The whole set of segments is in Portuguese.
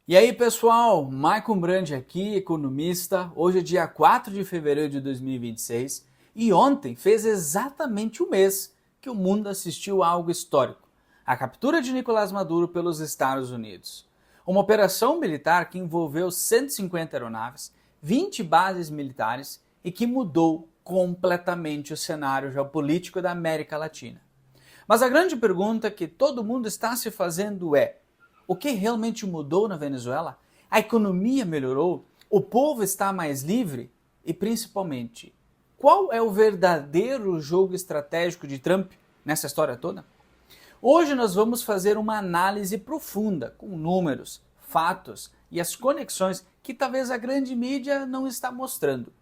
E aí pessoal, Maicon Brandi aqui, economista. Hoje é dia 4 de fevereiro de 2026 e ontem fez exatamente um mês que o mundo assistiu a algo histórico, a captura de Nicolás Maduro pelos Estados Unidos. Uma operação militar que envolveu 150 aeronaves, 20 bases militares e que mudou completamente o cenário geopolítico da América Latina. Mas a grande pergunta que todo mundo está se fazendo é: o que realmente mudou na Venezuela? A economia melhorou? O povo está mais livre? E principalmente, qual é o verdadeiro jogo estratégico de Trump nessa história toda? Hoje nós vamos fazer uma análise profunda, com números, fatos e as conexões que talvez a grande mídia não está mostrando.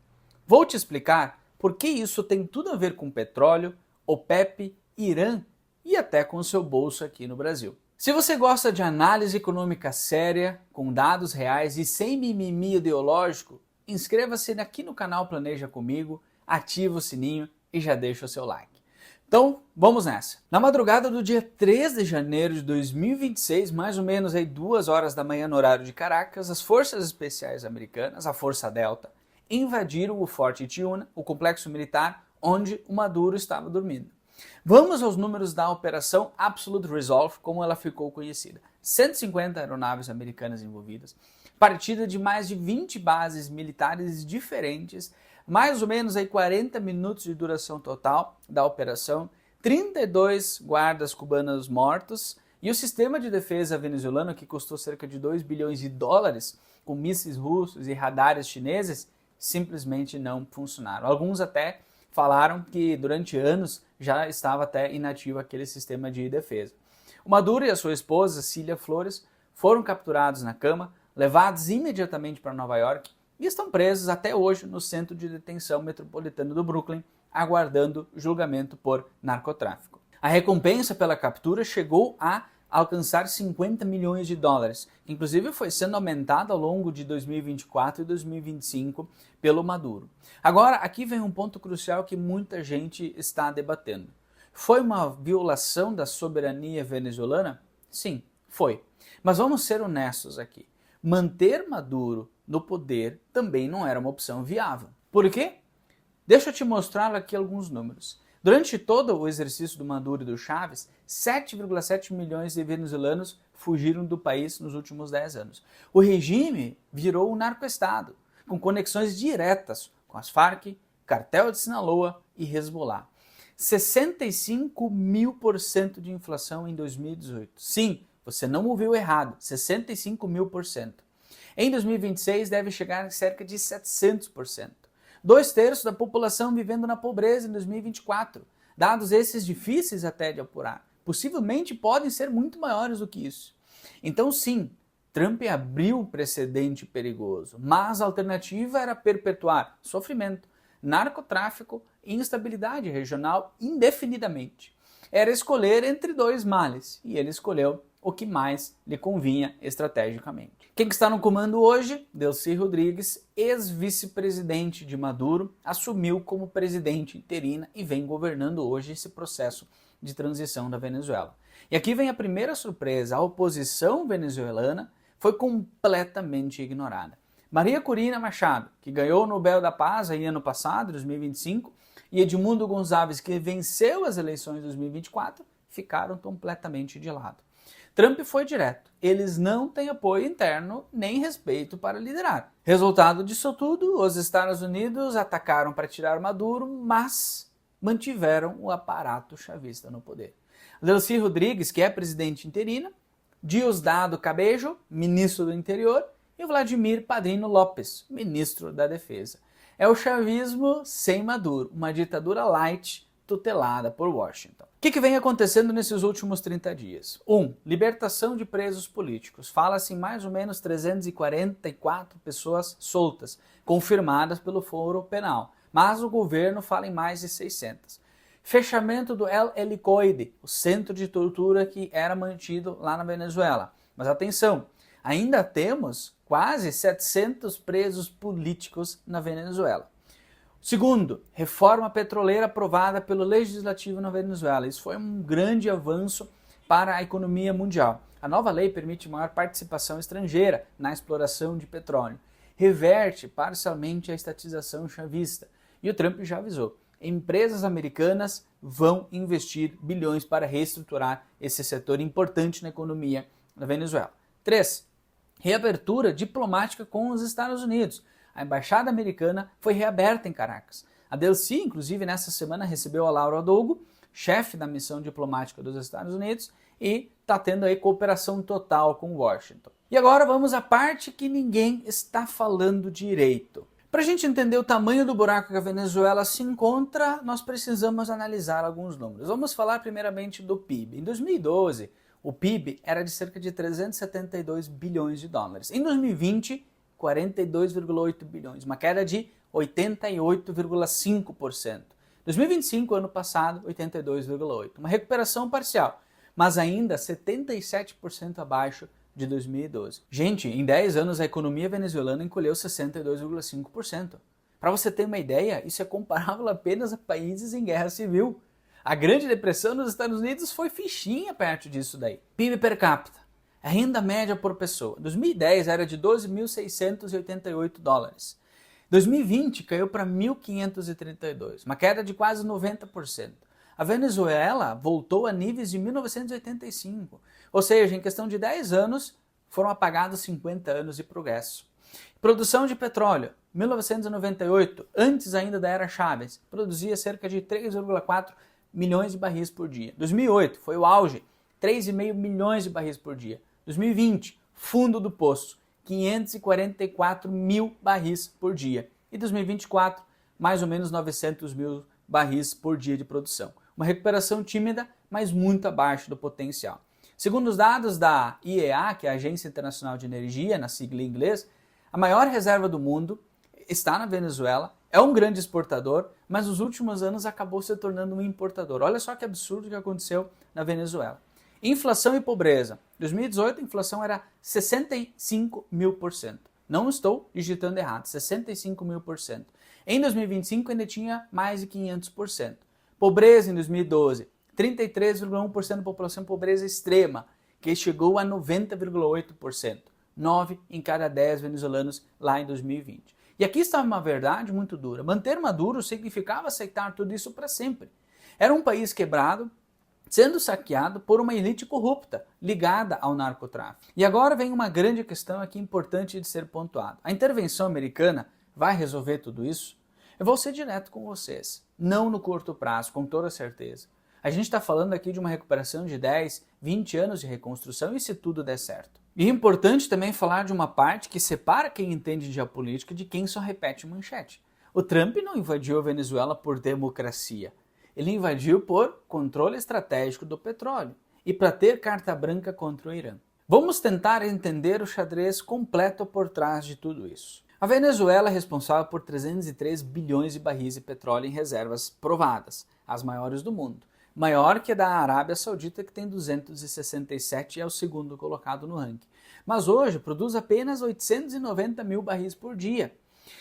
Vou te explicar por que isso tem tudo a ver com petróleo, OPEP, Irã e até com o seu bolso aqui no Brasil. Se você gosta de análise econômica séria, com dados reais e sem mimimi ideológico, inscreva-se aqui no canal Planeja Comigo, ativa o sininho e já deixa o seu like. Então, vamos nessa. Na madrugada do dia 3 de janeiro de 2026, mais ou menos aí 2 horas da manhã no horário de Caracas, as forças especiais americanas, a Força Delta, invadiram o Forte Tiuna, o complexo militar onde o Maduro estava dormindo. Vamos aos números da Operação Absolute Resolve, como ela ficou conhecida. 150 aeronaves americanas envolvidas, partida de mais de 20 bases militares diferentes, mais ou menos aí 40 minutos de duração total da operação, 32 guardas cubanos mortos e o sistema de defesa venezuelano, que custou cerca de 2 bilhões de dólares, com mísseis russos e radares chineses, simplesmente não funcionaram. Alguns até falaram que durante anos já estava até inativo aquele sistema de defesa. O Maduro e a sua esposa, Cília Flores, foram capturados na cama, levados imediatamente para Nova York e estão presos até hoje no centro de detenção metropolitano do Brooklyn, aguardando julgamento por narcotráfico. A recompensa pela captura chegou a alcançar 50 milhões de dólares, que inclusive foi sendo aumentada ao longo de 2024 e 2025 pelo Maduro. Agora, aqui vem um ponto crucial que muita gente está debatendo. Foi uma violação da soberania venezuelana? Sim, foi. Mas vamos ser honestos aqui. Manter Maduro no poder também não era uma opção viável. Por quê? Deixa eu te mostrar aqui alguns números. Durante todo o exercício do Maduro e do Chávez, 7,7 milhões de venezuelanos fugiram do país nos últimos 10 anos. O regime virou um narcoestado, com conexões diretas com as Farc, Cartel de Sinaloa e Hezbollah. 65.000% de inflação em 2018. Sim, você não ouviu errado, 65.000%. Em 2026 deve chegar a cerca de 700%. 2/3 da população vivendo na pobreza em 2024. Dados esses difíceis até de apurar. Possivelmente podem ser muito maiores do que isso. Então sim, Trump abriu um precedente perigoso, mas a alternativa era perpetuar sofrimento, narcotráfico e instabilidade regional indefinidamente. Era escolher entre dois males, e ele escolheu o que mais lhe convinha estrategicamente. Quem está no comando hoje? Delcy Rodrigues, ex-vice-presidente de Maduro, assumiu como presidente interina e vem governando hoje esse processo de transição da Venezuela. E aqui vem a primeira surpresa: a oposição venezuelana foi completamente ignorada. Maria Corina Machado, que ganhou o Nobel da Paz em ano passado, 2025, e Edmundo Gonçalves, que venceu as eleições de 2024, ficaram completamente de lado. Trump foi direto. Eles não têm apoio interno nem respeito para liderar. Resultado disso tudo, os Estados Unidos atacaram para tirar Maduro, mas mantiveram o aparato chavista no poder. Delcy Rodrigues, que é presidente interina, Diosdado Cabello, ministro do Interior, e Vladimir Padrino López, ministro da Defesa. É o chavismo sem Maduro, uma ditadura light tutelada por Washington. O que vem acontecendo nesses últimos 30 dias? 1. Libertação de presos políticos. Fala-se em mais ou menos 344 pessoas soltas, confirmadas pelo Foro Penal, mas o governo fala em mais de 600. Fechamento do El Helicoide, o centro de tortura que era mantido lá na Venezuela. Mas atenção, ainda temos quase 700 presos políticos na Venezuela. Segundo, reforma petroleira aprovada pelo Legislativo na Venezuela. Isso foi um grande avanço para a economia mundial. A nova lei permite maior participação estrangeira na exploração de petróleo, reverte parcialmente a estatização chavista. E o Trump já avisou, empresas americanas vão investir bilhões para reestruturar esse setor importante na economia da Venezuela. 3. Reabertura diplomática com os Estados Unidos. A embaixada americana foi reaberta em Caracas. A Delcy, inclusive, nessa semana recebeu a Laura Adogo, chefe da missão diplomática dos Estados Unidos, e está tendo aí cooperação total com Washington. E agora vamos à parte que ninguém está falando direito. Para a gente entender o tamanho do buraco que a Venezuela se encontra, nós precisamos analisar alguns números. Vamos falar primeiramente do PIB. Em 2012, o PIB era de cerca de 372 bilhões de dólares. Em 2020, 42,8 bilhões, uma queda de 88,5%. 2025, ano passado, 82,8%. Uma recuperação parcial, mas ainda 77% abaixo de 2012. Gente, em 10 anos a economia venezuelana encolheu 62,5%. Para você ter uma ideia, isso é comparável apenas a países em guerra civil. A Grande Depressão nos Estados Unidos foi fichinha perto disso daí. PIB per capita, a renda média por pessoa. 2010 era de 12.688 dólares. 2020 caiu para 1.532, uma queda de quase 90%. A Venezuela voltou a níveis de 1985, ou seja, em questão de 10 anos foram apagados 50 anos de progresso. Produção de petróleo, 1998, antes ainda da era Chávez, produzia cerca de 3,4 milhões de barris por dia. 2008 foi o auge, 3,5 milhões de barris por dia. 2020, fundo do poço, 544 mil barris por dia. E 2024, mais ou menos 900 mil barris por dia de produção. Uma recuperação tímida, mas muito abaixo do potencial. Segundo os dados da IEA, que é a Agência Internacional de Energia, na sigla em inglês, a maior reserva do mundo está na Venezuela, é um grande exportador, mas nos últimos anos acabou se tornando um importador. Olha só que absurdo que aconteceu na Venezuela. Inflação e pobreza. Em 2018, a inflação era 65.000%. Não estou digitando errado, 65.000%. Em 2025 ainda tinha mais de 500%. Pobreza em 2012, 33,1% da população em pobreza extrema, que chegou a 90,8%. 9 em cada 10 venezuelanos lá em 2020. E aqui está uma verdade muito dura. Manter Maduro significava aceitar tudo isso para sempre. Era um país quebrado, sendo saqueado por uma elite corrupta, ligada ao narcotráfico. E agora vem uma grande questão aqui importante de ser pontuada. A intervenção americana vai resolver tudo isso? Eu vou ser direto com vocês. Não no curto prazo, com toda certeza. A gente está falando aqui de uma recuperação de 10, 20 anos de reconstrução e se tudo der certo. E é importante também falar de uma parte que separa quem entende de geopolítica de quem só repete manchete. O Trump não invadiu a Venezuela por democracia. Ele invadiu por controle estratégico do petróleo e para ter carta branca contra o Irã. Vamos tentar entender o xadrez completo por trás de tudo isso. A Venezuela é responsável por 303 bilhões de barris de petróleo em reservas provadas, as maiores do mundo. Maior que a da Arábia Saudita, que tem 267 e é o segundo colocado no ranking. Mas hoje produz apenas 890 mil barris por dia.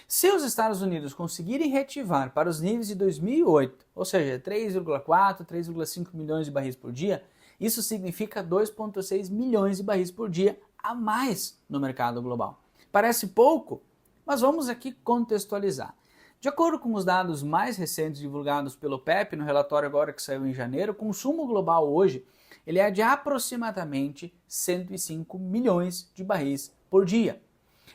Se os Estados Unidos conseguirem reativar para os níveis de 2008, ou seja, 3,4, 3,5 milhões de barris por dia, isso significa 2,6 milhões de barris por dia a mais no mercado global. Parece pouco, mas vamos aqui contextualizar. De acordo com os dados mais recentes divulgados pelo OPEP, no relatório agora que saiu em janeiro, o consumo global hoje ele é de aproximadamente 105 milhões de barris por dia.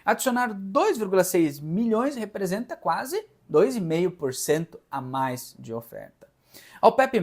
Adicionar 2,6 milhões representa quase 2,5% a mais de oferta. A OPEP+,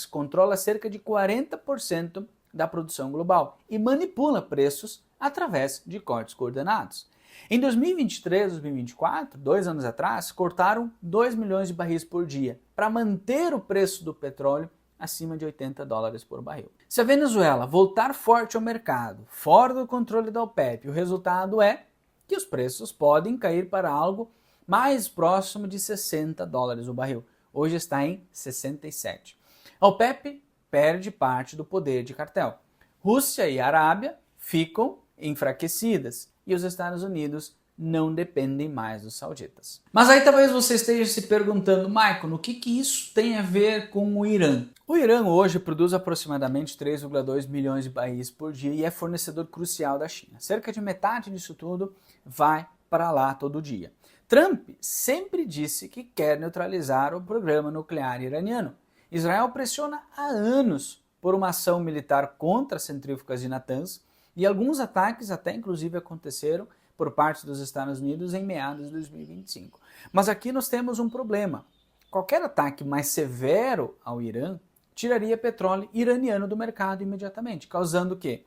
controla cerca de 40% da produção global e manipula preços através de cortes coordenados. Em 2023 e 2024, 2 anos atrás, cortaram 2 milhões de barris por dia para manter o preço do petróleo acima de 80 dólares por barril. Se a Venezuela voltar forte ao mercado, fora do controle da OPEP, o resultado é que os preços podem cair para algo mais próximo de 60 dólares o barril. Hoje está em 67. A OPEP perde parte do poder de cartel. Rússia e Arábia ficam enfraquecidas e os Estados Unidos não dependem mais dos sauditas. Mas aí talvez você esteja se perguntando, Michael, no que isso tem a ver com o Irã? O Irã hoje produz aproximadamente 3,2 milhões de barris por dia e é fornecedor crucial da China. Cerca de metade disso tudo vai para lá todo dia. Trump sempre disse que quer neutralizar o programa nuclear iraniano. Israel pressiona há anos por uma ação militar contra as centrífugas de Natanz e alguns ataques até inclusive aconteceram por parte dos Estados Unidos em meados de 2025. Mas aqui nós temos um problema. Qualquer ataque mais severo ao Irã tiraria petróleo iraniano do mercado imediatamente, causando o quê?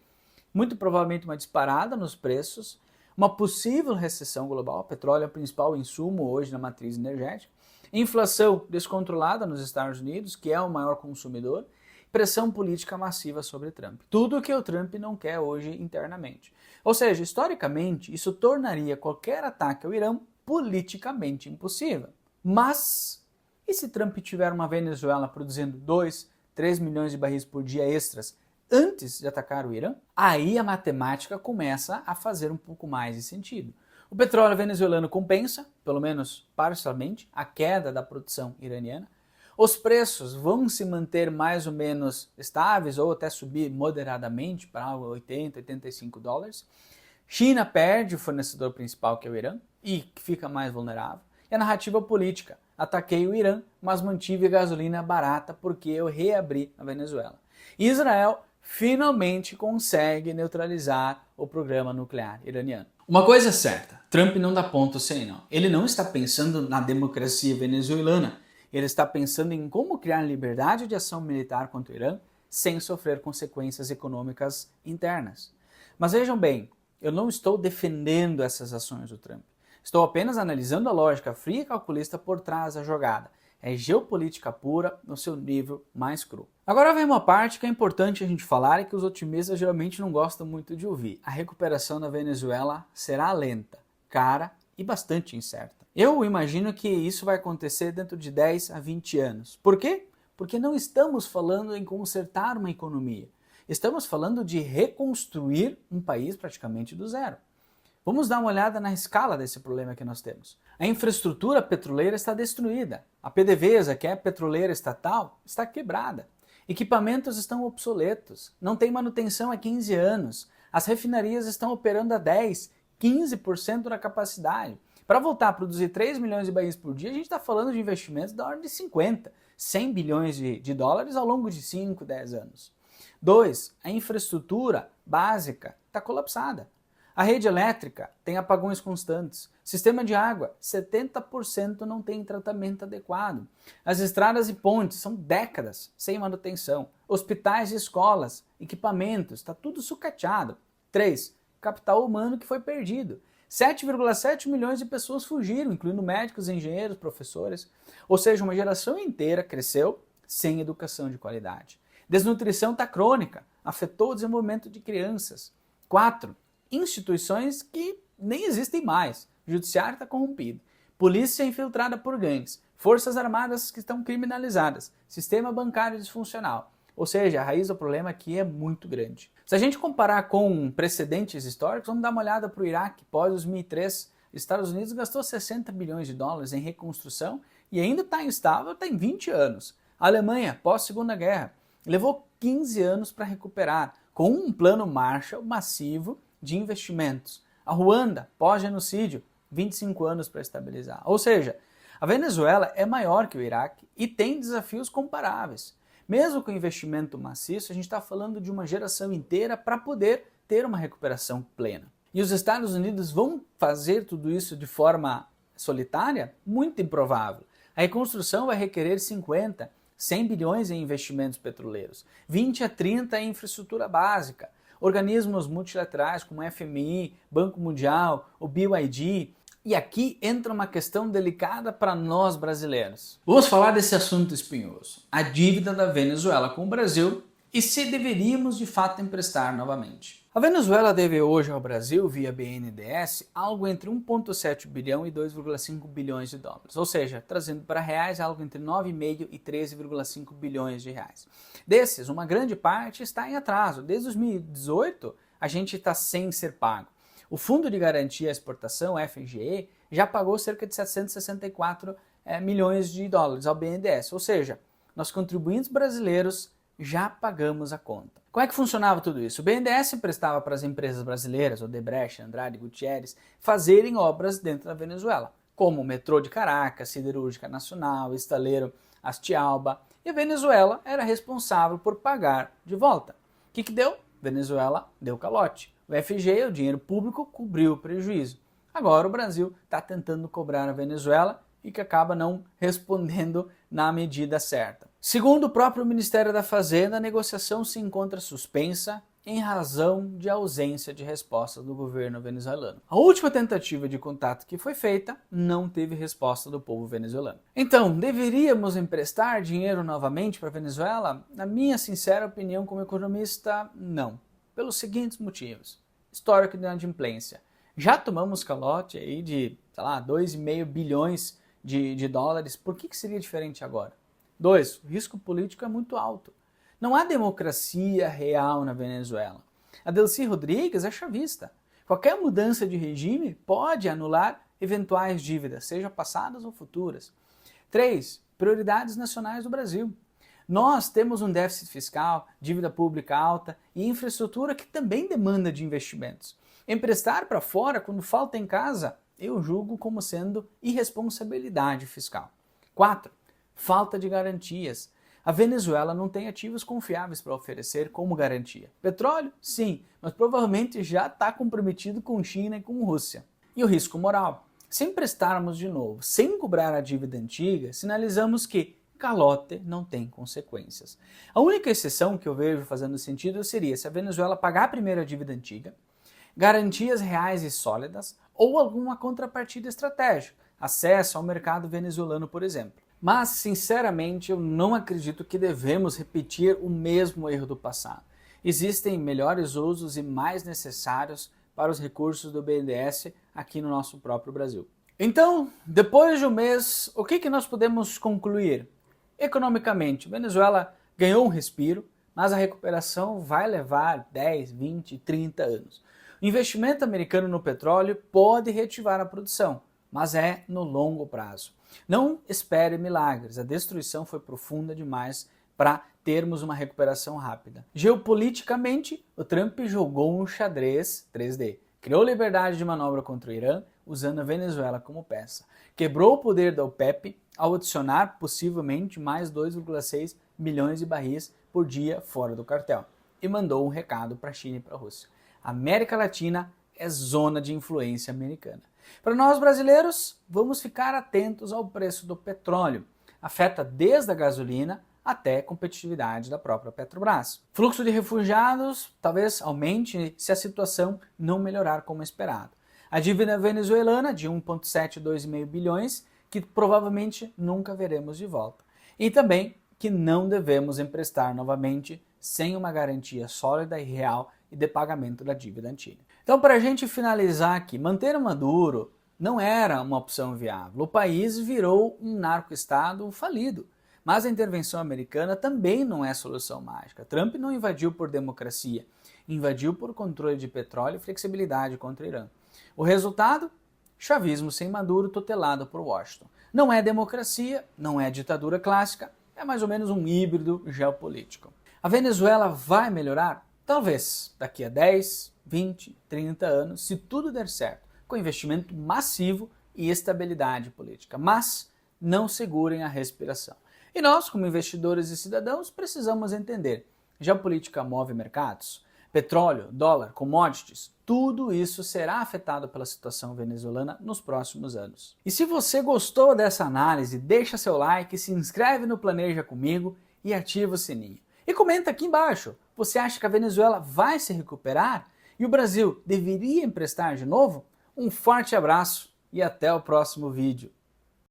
Muito provavelmente uma disparada nos preços, uma possível recessão global, o petróleo é o principal insumo hoje na matriz energética, inflação descontrolada nos Estados Unidos, que é o maior consumidor, pressão política massiva sobre Trump. Tudo o que o Trump não quer hoje internamente. Ou seja, historicamente, isso tornaria qualquer ataque ao Irã politicamente impossível. Mas, e se Trump tiver uma Venezuela produzindo 2, 3 milhões de barris por dia extras antes de atacar o Irã? Aí a matemática começa a fazer um pouco mais de sentido. O petróleo venezuelano compensa, pelo menos parcialmente, a queda da produção iraniana. Os preços vão se manter mais ou menos estáveis ou até subir moderadamente para algo 80, 85 dólares. China perde o fornecedor principal, que é o Irã, e fica mais vulnerável. E a narrativa política: ataquei o Irã, mas mantive a gasolina barata porque eu reabri a Venezuela. E Israel finalmente consegue neutralizar o programa nuclear iraniano. Uma coisa é certa, Trump não dá ponto sem nó. Ele não está pensando na democracia venezuelana, ele está pensando em como criar liberdade de ação militar contra o Irã sem sofrer consequências econômicas internas. Mas vejam bem, eu não estou defendendo essas ações do Trump. Estou apenas analisando a lógica fria e calculista por trás da jogada. É geopolítica pura no seu nível mais cru. Agora vem uma parte que é importante a gente falar e que os otimistas geralmente não gostam muito de ouvir. A recuperação da Venezuela será lenta, cara e bastante incerta. Eu imagino que isso vai acontecer dentro de 10 a 20 anos. Por quê? Porque não estamos falando em consertar uma economia. Estamos falando de reconstruir um país praticamente do zero. Vamos dar uma olhada na escala desse problema que nós temos. A infraestrutura petroleira está destruída. A PDVSA, que é a petroleira estatal, está quebrada. Equipamentos estão obsoletos. Não tem manutenção há 15 anos. As refinarias estão operando a 10, 15% da capacidade. Para voltar a produzir 3 milhões de barris por dia, a gente está falando de investimentos da ordem de 50, 100 bilhões de dólares ao longo de 5, 10 anos. 2. A infraestrutura básica está colapsada. A rede elétrica tem apagões constantes. Sistema de água, 70% não tem tratamento adequado. As estradas e pontes são décadas sem manutenção. Hospitais e escolas, equipamentos, está tudo sucateado. 3. Capital humano que foi perdido. 7,7 milhões de pessoas fugiram, incluindo médicos, engenheiros, professores. Ou seja, uma geração inteira cresceu sem educação de qualidade. Desnutrição está crônica, afetou o desenvolvimento de crianças. 4. Instituições que nem existem mais. O judiciário está corrompido. Polícia infiltrada por gangues. Forças armadas que estão criminalizadas. Sistema bancário disfuncional. Ou seja, a raiz do problema aqui é muito grande. Se a gente comparar com precedentes históricos, vamos dar uma olhada para o Iraque. Pós 2003, Estados Unidos gastou 60 bilhões de dólares em reconstrução e ainda está instável, está em 20 anos. A Alemanha, pós-Segunda Guerra, levou 15 anos para recuperar, com um plano Marshall massivo de investimentos. A Ruanda, pós-genocídio, 25 anos para estabilizar. Ou seja, a Venezuela é maior que o Iraque e tem desafios comparáveis. Mesmo com investimento maciço, a gente está falando de uma geração inteira para poder ter uma recuperação plena. E os Estados Unidos vão fazer tudo isso de forma solitária? Muito improvável. A reconstrução vai requerer 50, 100 bilhões em investimentos petroleiros, 20 a 30 em infraestrutura básica, organismos multilaterais como o FMI, Banco Mundial, o BYD. E aqui entra uma questão delicada para nós brasileiros. Vamos falar desse assunto espinhoso, a dívida da Venezuela com o Brasil e se deveríamos de fato emprestar novamente. A Venezuela deve hoje ao Brasil, via BNDES, algo entre 1,7 bilhão e 2,5 bilhões de dólares, ou seja, trazendo para reais algo entre 9,5 e 13,5 bilhões de reais. Desses, uma grande parte está em atraso. Desde 2018, a gente está sem ser pago. O Fundo de Garantia à Exportação, FGE, já pagou cerca de 764 milhões de dólares ao BNDES, ou seja, nós contribuintes brasileiros já pagamos a conta. Como é que funcionava tudo isso? O BNDES emprestava para as empresas brasileiras, Odebrecht, Andrade, Gutierrez, fazerem obras dentro da Venezuela, como o metrô de Caracas, Siderúrgica Nacional, Estaleiro Astialba, e a Venezuela era responsável por pagar de volta. O que deu? Venezuela deu calote. O FGE, o dinheiro público, cobriu o prejuízo. Agora o Brasil está tentando cobrar a Venezuela e que acaba não respondendo na medida certa. Segundo o próprio Ministério da Fazenda, a negociação se encontra suspensa em razão de ausência de resposta do governo venezuelano. A última tentativa de contato que foi feita não teve resposta do povo venezuelano. Então, deveríamos emprestar dinheiro novamente para a Venezuela? Na minha sincera opinião como economista, não. Pelos seguintes motivos. Histórico de inadimplência. Já tomamos calote aí de, 2,5 bilhões de dólares. Por que seria diferente agora? 2. O risco político é muito alto. Não há democracia real na Venezuela. A Delcy Rodrigues é chavista. Qualquer mudança de regime pode anular eventuais dívidas, seja passadas ou futuras. 3. Prioridades nacionais do Brasil. Nós temos um déficit fiscal, dívida pública alta e infraestrutura que também demanda de investimentos. Emprestar para fora quando falta em casa, eu julgo como sendo irresponsabilidade fiscal. 4. Falta de garantias. A Venezuela não tem ativos confiáveis para oferecer como garantia. Petróleo? Sim, mas provavelmente já está comprometido com China e com Rússia. E o risco moral? Se emprestarmos de novo sem cobrar a dívida antiga, sinalizamos que calote não tem consequências. A única exceção que eu vejo fazendo sentido seria se a Venezuela pagar primeiro a dívida antiga, garantias reais e sólidas ou alguma contrapartida estratégica, acesso ao mercado venezuelano, por exemplo. Mas, sinceramente, eu não acredito que devemos repetir o mesmo erro do passado. Existem melhores usos e mais necessários para os recursos do BNDES aqui no nosso próprio Brasil. Então, depois de um mês, o que nós podemos concluir? Economicamente, Venezuela ganhou um respiro, mas a recuperação vai levar 10, 20, 30 anos. O investimento americano no petróleo pode reativar a produção, mas é no longo prazo. Não espere milagres, a destruição foi profunda demais para termos uma recuperação rápida. Geopoliticamente, o Trump jogou um xadrez 3D. Criou liberdade de manobra contra o Irã, usando a Venezuela como peça. Quebrou o poder da OPEP ao adicionar possivelmente mais 2,6 milhões de barris por dia fora do cartel. E mandou um recado para a China e para a Rússia. A América Latina é zona de influência americana. Para nós brasileiros, vamos ficar atentos ao preço do petróleo. Afeta desde a gasolina até a competitividade da própria Petrobras. Fluxo de refugiados talvez aumente se a situação não melhorar como esperado. A dívida venezuelana de 1,7, 2,5 bilhões, que provavelmente nunca veremos de volta. E também que não devemos emprestar novamente sem uma garantia sólida e real e de pagamento da dívida antiga. Então, para a gente finalizar aqui, manter o Maduro não era uma opção viável. O país virou um narco-estado falido. Mas a intervenção americana também não é solução mágica. Trump não invadiu por democracia, invadiu por controle de petróleo e flexibilidade contra o Irã. O resultado? Chavismo sem Maduro tutelado por Washington. Não é democracia, não é ditadura clássica, é mais ou menos um híbrido geopolítico. A Venezuela vai melhorar? Talvez daqui a 10, 20, 30 anos, se tudo der certo, com investimento massivo e estabilidade política. Mas não segurem a respiração. E nós, como investidores e cidadãos, precisamos entender. Geopolítica move mercados? Petróleo, dólar, commodities, tudo isso será afetado pela situação venezuelana nos próximos anos. E se você gostou dessa análise, deixa seu like, se inscreve no Planeja Comigo e ativa o sininho. E comenta aqui embaixo, você acha que a Venezuela vai se recuperar? E o Brasil deveria emprestar de novo? Um forte abraço e até o próximo vídeo.